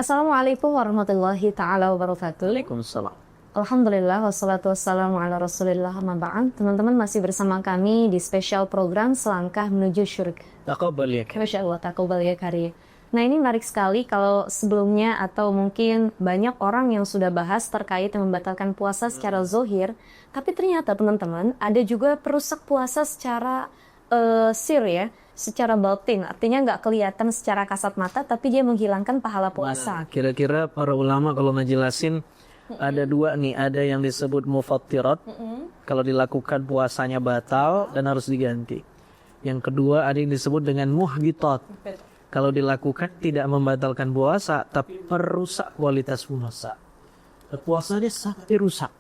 Assalamualaikum warahmatullahi ta'ala wabarakatuh. Waalaikumsalam. Alhamdulillah, wassalatu wassalamu ala rasulillah, amma ba'd. Teman-teman masih bersama kami di spesial program Selangkah Menuju Syurga. Taqabbal ya. Masya Allah, taqabbal ya karya. Nah, ini menarik sekali kalau sebelumnya atau mungkin banyak orang yang sudah bahas terkait yang membatalkan puasa secara zohir, tapi ternyata teman-teman ada juga perusak puasa secara sir ya, secara batin, artinya nggak kelihatan secara kasat mata, tapi dia menghilangkan pahala puasa. Nah, kira-kira para ulama kalau ngejelasin ada dua nih, ada yang disebut mufattirat, kalau dilakukan puasanya batal dan harus diganti. Yang kedua ada yang disebut dengan muhbitat, kalau dilakukan tidak membatalkan puasa tapi merusak kualitas puasa. Puasanya sangat dirusak.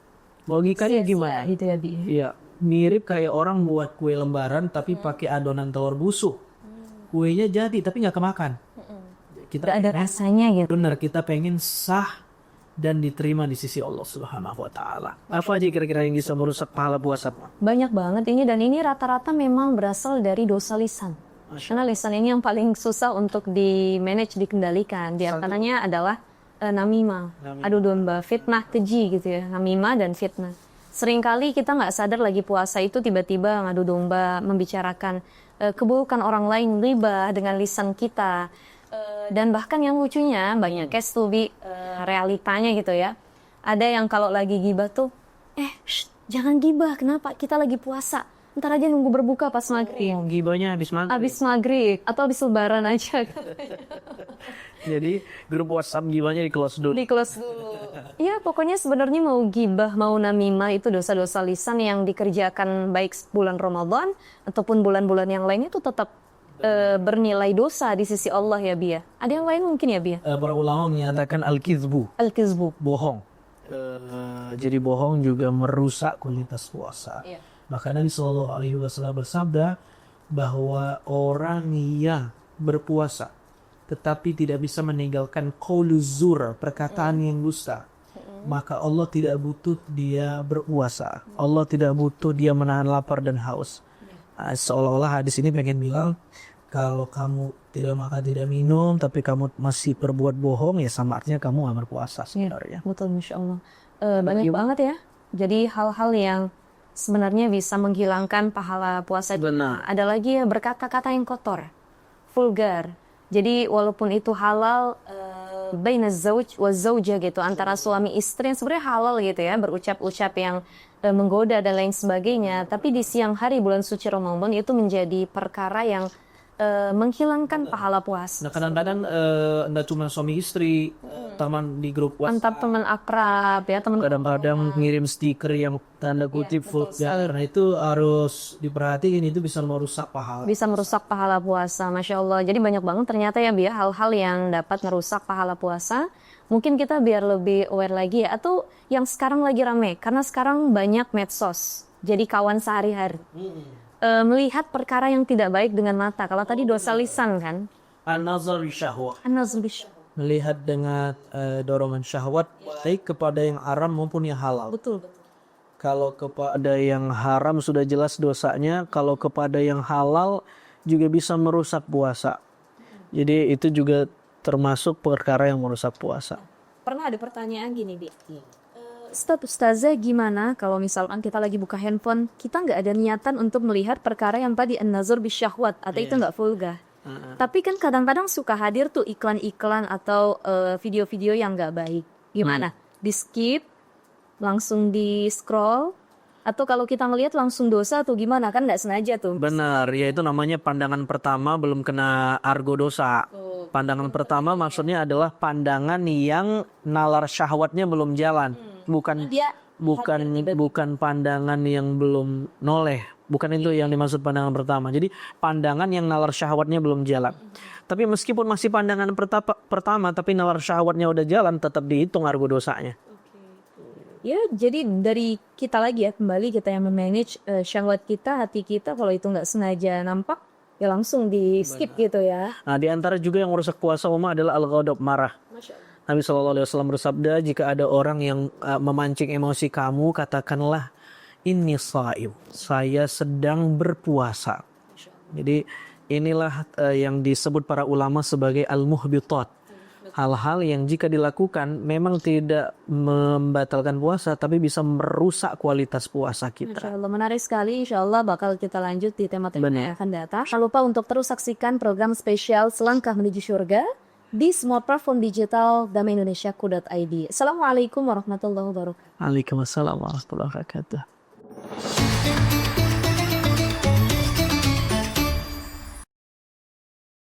Logikanya gimana? Gitu ya, Bi. Iya, mirip kayak orang buat kue lembaran tapi pakai adonan telur busuk. Kuenya jadi tapi nggak kemakan. Tidak ada rasanya gitu. Benar, kita pengen sah dan diterima di sisi Allah Subhanahu wa taala. Apa aja kira-kira yang bisa merusak pahala puasa? Banyak banget ini, dan ini rata-rata memang berasal dari dosa lisan. Karena lisan ini yang paling susah untuk di-manage, dikendalikan. Di antaranya adalah namimah, adu domba, fitnah, keji gitu ya. Namimah dan fitnah. Seringkali kita nggak sadar lagi puasa itu tiba-tiba ngadu domba, membicarakan keburukan orang lain, riba dengan lisan kita. Dan bahkan yang lucunya banyak case tuh realitanya gitu ya. Ada yang kalau lagi gibah tuh, jangan gibah, kenapa? Kita lagi puasa. Ntar aja nunggu berbuka pas maghrib. Gibahnya habis maghrib. Habis maghrib atau habis lebaran aja. Jadi grup WhatsApp gibahnya di close dulu. Di close dulu. Ya pokoknya sebenarnya mau gibah, mau namimah itu dosa-dosa lisan yang dikerjakan baik bulan Ramadan ataupun bulan-bulan yang lainnya itu tetap bernilai dosa di sisi Allah ya Bia. Ada yang lain mungkin ya Bia? Para ulama menyatakan al-kizbu, Al-kizbu, bohong. Jadi bohong juga merusak kualitas puasa. Iya. Maka Nabi Shallallahu Alaihi Wasallam bersabda bahwa orang yang berpuasa tetapi tidak bisa meninggalkan qauluz zur, perkataan yang dusta, maka Allah tidak butuh dia berpuasa. Allah tidak butuh dia menahan lapar dan haus. Seolah-olah hadis ini pengen bilang, kalau kamu tidak makan tidak minum tapi kamu masih berbuat bohong, ya sama artinya kamu gak berpuasa sebenarnya. betul, Masya Allah. Banyak banget ya. Jadi hal-hal yang sebenarnya bisa menghilangkan pahala puasa. Benar. Ada lagi ya berkata-kata yang kotor, vulgar. Jadi walaupun itu halal baina zauj wa zaujah gitu, antara suami istri yang sebenarnya halal gitu ya, berucap-ucap yang menggoda dan lain sebagainya, tapi di siang hari bulan suci Ramadan itu menjadi perkara yang menghilangkan pahala puasa. Nah kadang-kadang nggak cuma suami istri, teman di grup WhatsApp, Mantap, teman akrab ya, teman kadang-kadang ngirim stiker yang tanda kutip vulgar. Nah itu harus diperhatiin, itu bisa merusak pahala. bisa merusak pahala puasa, Masya Allah. Jadi banyak banget ternyata ya Bia hal-hal yang dapat merusak pahala puasa. Mungkin kita biar lebih aware lagi ya, atau yang sekarang lagi rame, karena sekarang banyak medsos, jadi kawan sehari-hari. Melihat perkara yang tidak baik dengan mata. Kalau tadi dosa lisan kan, An-nazar syahwat, an-nazr bisyahwat. melihat dengan dorongan syahwat, baik kepada yang haram maupun yang halal. Betul. Kalau kepada yang haram sudah jelas dosanya, kalau kepada yang halal juga bisa merusak puasa. Jadi itu juga termasuk perkara yang merusak puasa. Pernah ada pertanyaan gini, Bi. Ustazah, gimana kalau misalkan kita lagi buka handphone, kita nggak ada niatan untuk melihat perkara yang tadi an-nazar bisyahwat, atau itu nggak vulgar. Tapi kan kadang-kadang suka hadir tuh iklan-iklan atau video-video yang nggak baik. Gimana? Di skip, langsung di scroll, atau kalau kita ngelihat langsung dosa atau gimana, kan nggak sengaja tuh. Benar, ya itu namanya pandangan pertama belum kena argo dosa. Pandangan pertama maksudnya adalah pandangan yang nalar syahwatnya belum jalan, bukan pandangan yang belum noleh. Bukan itu yang dimaksud pandangan pertama. Jadi pandangan yang nalar syahwatnya belum jalan. Tapi meskipun masih pandangan pertama tapi nalar syahwatnya udah jalan, tetap dihitung argo dosanya. Ya, jadi dari kita lagi ya, kembali kita yang memanage syahwat kita, hati kita. Kalau itu nggak sengaja nampak, ya langsung di skip gitu ya. Nah, di antara juga yang merusak puasa adalah al-ghadab, marah. Nabi SAW bersabda, jika ada orang yang memancing emosi kamu, katakanlah, inni shaim, saya sedang berpuasa. Jadi inilah yang disebut para ulama sebagai al-muhbitat, hal-hal yang jika dilakukan memang tidak membatalkan puasa tapi bisa merusak kualitas puasa Insya kita. Allah menarik sekali. Insya Allah bakal kita lanjut di tema-tema Benar. yang akan datang. Jangan lupa untuk terus saksikan program spesial Selangkah Menuju Surga di semua platform digital damaiindonesia.id. Assalamualaikum warahmatullahi wabarakatuh. Waalaikumsalam warahmatullahi wabarakatuh.